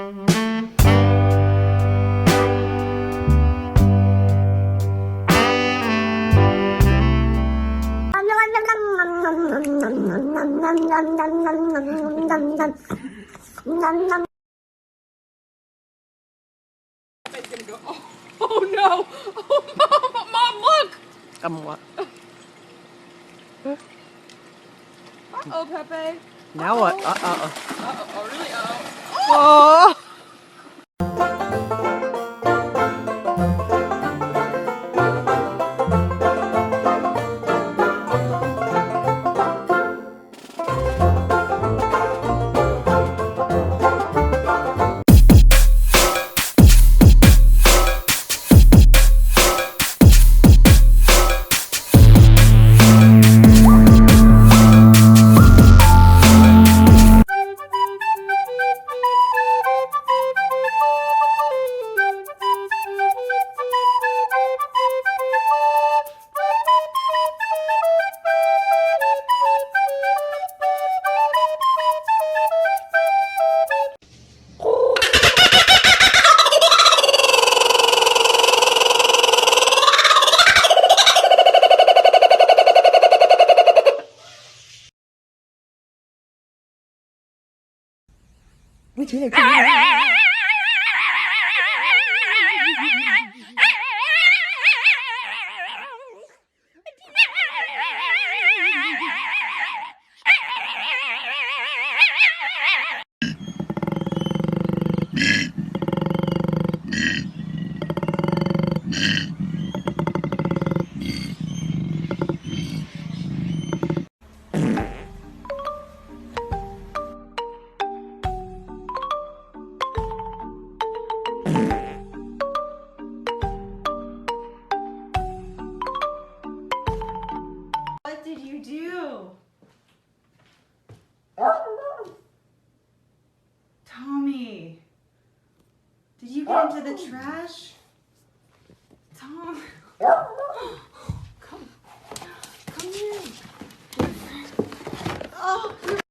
Oh no! Oh, Mom, look! What? Uh-oh, Pepe. Now what? Uh-oh, really? Uh-oh. Oh! Would you like to What did you do? Tommy, did you get into the trash? Tom, come here. Oh, your